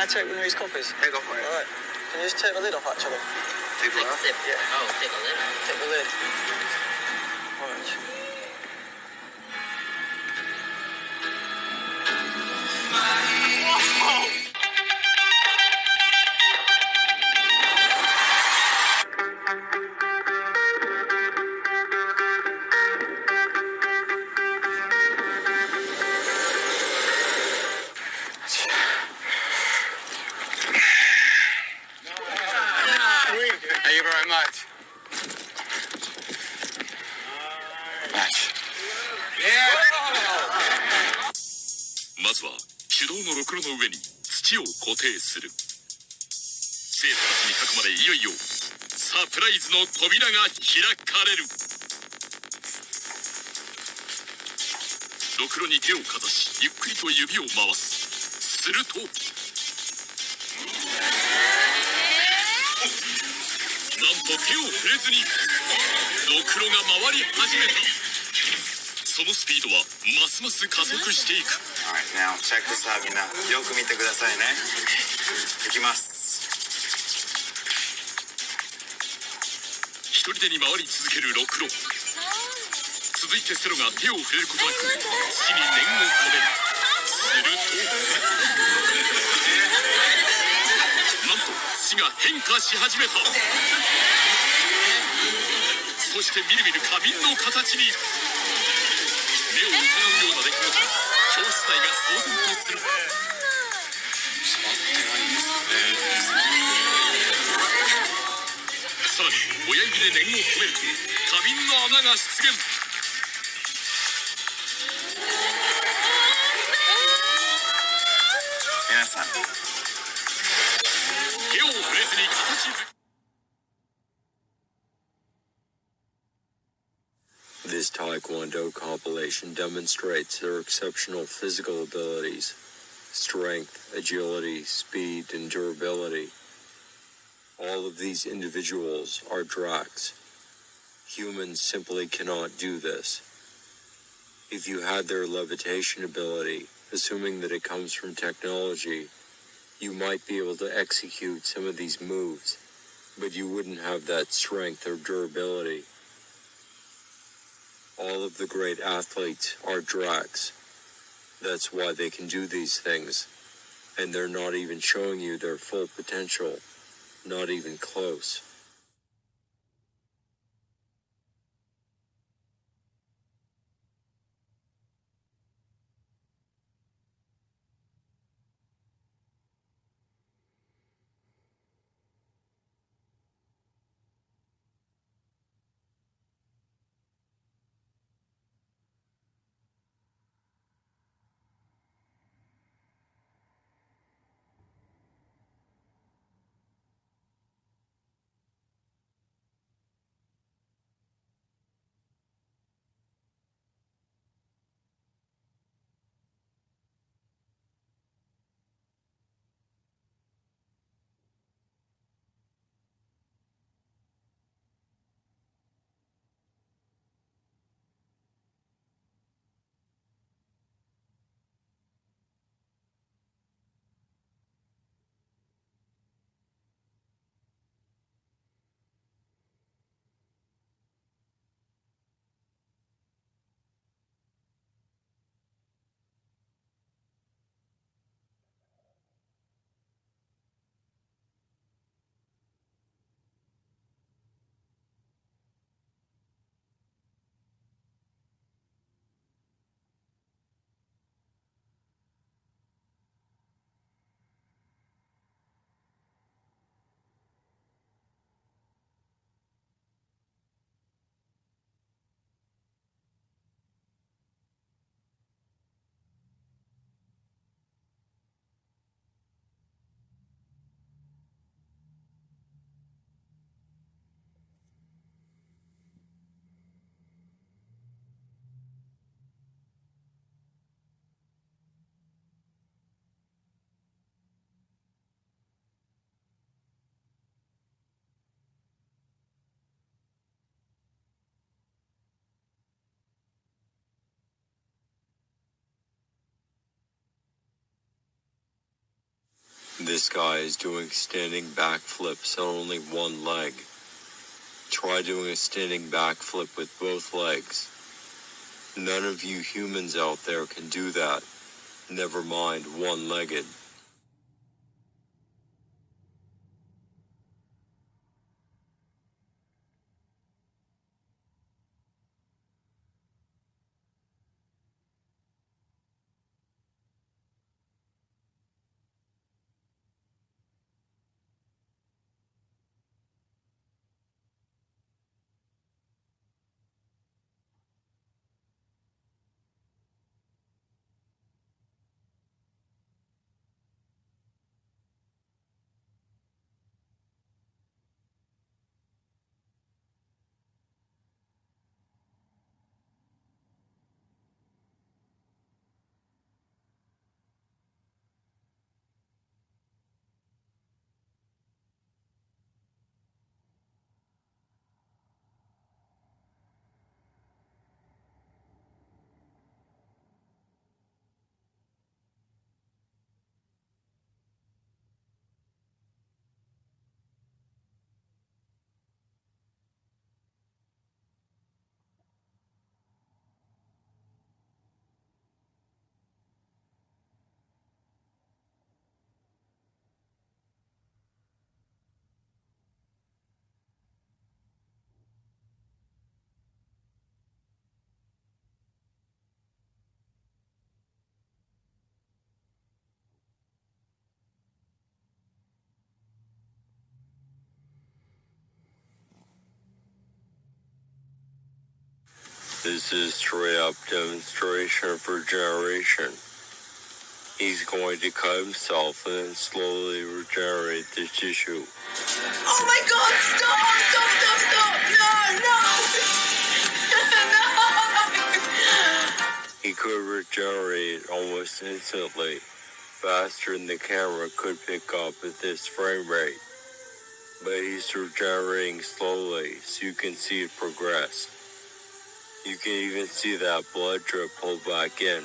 I take one of these coffees? Yeah, go for it. Alright. Can you just take the lid off, actually? Take Take what a off? sip. Yeah. Oh, take a lid off. Take the lid. Alright. Thank you very much. Nice. まずは手動のろくろの上に土を固定する。生徒たちに囲まれいよいよサプライズの扉が開かれる。ろくろに手をかざしゆっくりと指を回す。するとなんと手を触れずにろくろが回り始めた。そのスピードはますます加速していく。Alright, now check this out, みんな。よく見てくださいね。いきます。一人でに回り続けるろくろ。続いてセロが手を触れることなく土に念を込める。するとなんと土が変化し始めた。そしてみるみる花瓶の形に。目を疑うような出来事に教室内が騒然とする。さらに親指で念を込めると花瓶の穴が出現。皆さん。手を触れずに形づく。This Taekwondo compilation demonstrates their exceptional physical abilities, strength, agility, speed, and durability. All of these individuals are Dracs. Humans simply cannot do this. If you had their levitation ability, assuming that it comes from technology, you might be able to execute some of these moves, but you wouldn't have that strength or durability. All of the great athletes are Dracs. That's why they can do these things. And they're not even showing you their full potential. Not even close. This guy is doing standing backflips on only one leg. Try doing a standing backflip with both legs. None of you humans out there can do that. Never mind one-legged. This is straight up demonstration for regeneration. He's going to cut himself and then slowly regenerate the tissue. Oh my god, stop! No! He could regenerate almost instantly, faster than the camera could pick up at this frame rate. But he's regenerating slowly so you can see it progress. You can even see that blood drip pull back in.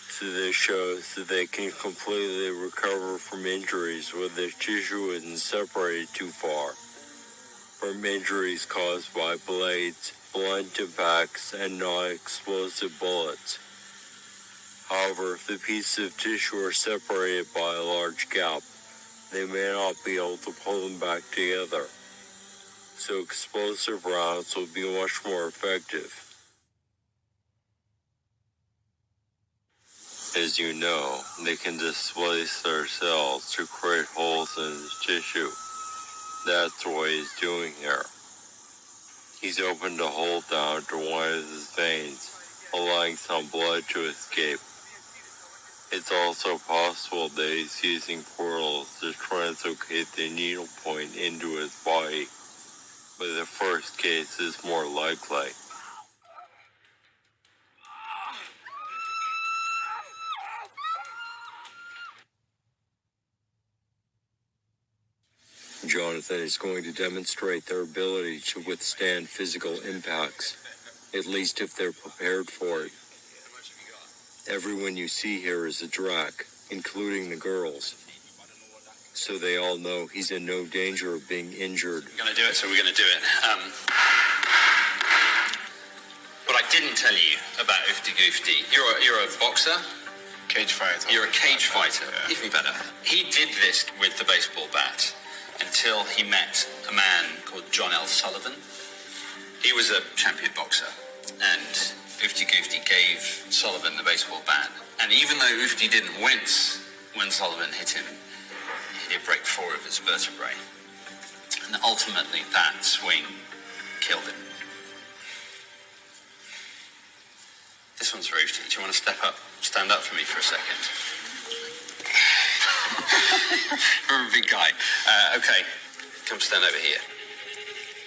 So this shows that they can completely recover from injuries where the tissue isn't separated too far from injuries caused by blades, blunt impacts, and non-explosive bullets. However, if the pieces of tissue are separated by a large gap, they may not be able to pull them back together. So explosive rounds will be much more effective. As you know, they can displace their cells to create holes in the tissue. That's what he's doing here. He's opened a hole down to one of his veins, allowing some blood to escape. It's also possible that he's using portals to translocate the needle point into his body, but the first case is more likely. Jonathan is going to demonstrate their ability to withstand physical impacts, at least if they're prepared for it. Everyone you see here is a drac, including the girls. So they all know he's in no danger of being injured. We're going to do it, so we're going to do it. What I didn't tell you about Oofty Goofty, you're a boxer? Cage fighter. You're a cage fighter, Yeah. even better. He did this with the baseball bat until he met a man called John L. Sullivan. He was a champion boxer, and Oofty Goofty gave Sullivan the baseball bat. And even though Oofty didn't wince when Sullivan hit him, he did break 4 of his vertebrae. And ultimately, that swing killed him. This one's for Oofty. Do you want to stand up for me for a second? You're a big guy. Okay, come stand over here.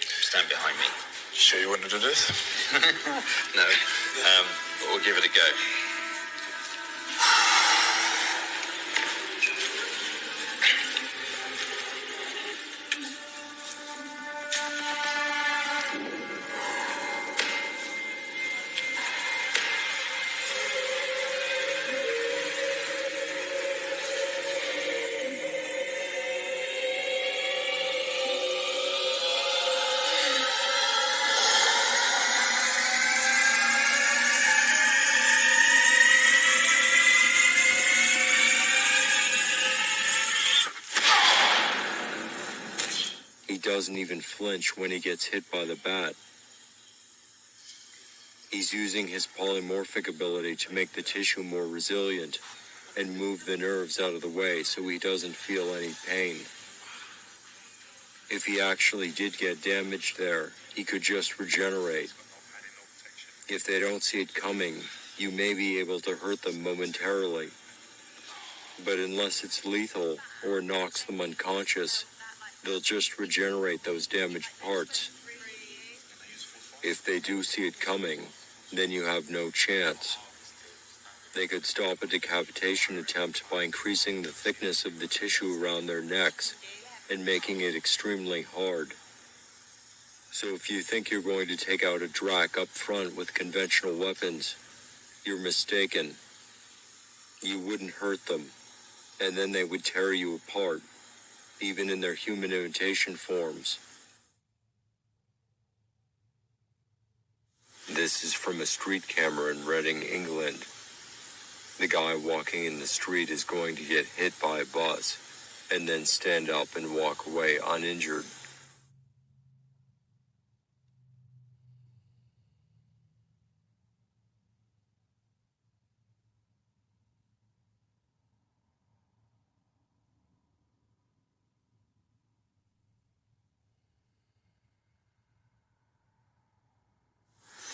Stand behind me. Sure you want to do this? No, but we'll give it a go. doesn't even flinch when he gets hit by the bat. He's using his polymorphic ability to make the tissue more resilient and move the nerves out of the way so he doesn't feel any pain. If he actually did get damaged there, he could just regenerate. If they don't see it coming, you may be able to hurt them momentarily. But unless it's lethal or knocks them unconscious, they'll just regenerate those damaged parts. If they do see it coming, then you have no chance. They could stop a decapitation attempt by increasing the thickness of the tissue around their necks and making it extremely hard. So if you think you're going to take out a Drac up front with conventional weapons, you're mistaken. You wouldn't hurt them, and then they would tear you apart, even in their human imitation forms. This is from a street camera in Reading, England. The guy walking in the street is going to get hit by a bus, and then stand up and walk away uninjured.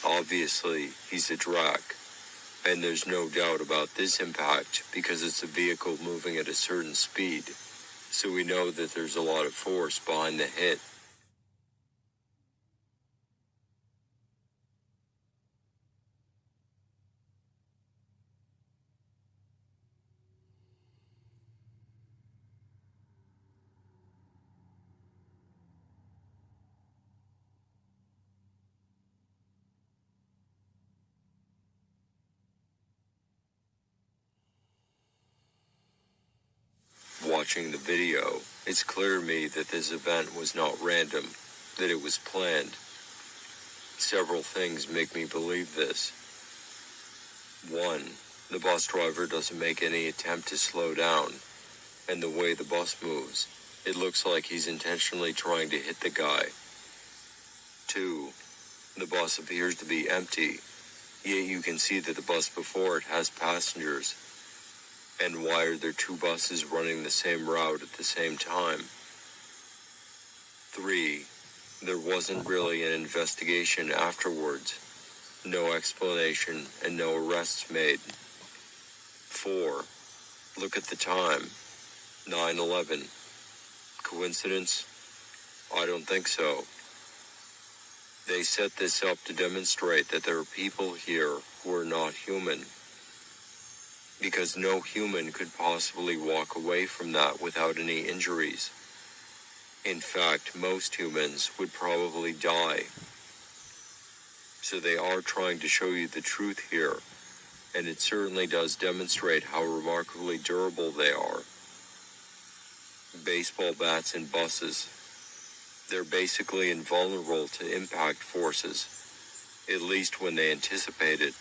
Obviously, he's a Drac, and there's no doubt about this impact because it's a vehicle moving at a certain speed, so we know that there's a lot of force behind the hit. Watching the video, it's clear to me that this event was not random, that it was planned. Several things make me believe this. 1, the bus driver doesn't make any attempt to slow down, and the way the bus moves, it looks like he's intentionally trying to hit the guy. 2, the bus appears to be empty, yet you can see that the bus before it has passengers. And why are there 2 buses running the same route at the same time? 3, there wasn't really an investigation afterwards. No explanation and no arrests made. 4, look at the time. 9/11. Coincidence? I don't think so. They set this up to demonstrate that there are people here who are not human. Because no human could possibly walk away from that without any injuries. In fact, most humans would probably die. So they are trying to show you the truth here, and it certainly does demonstrate how remarkably durable they are. Baseball bats and buses. They're basically invulnerable to impact forces, at least when they anticipate it.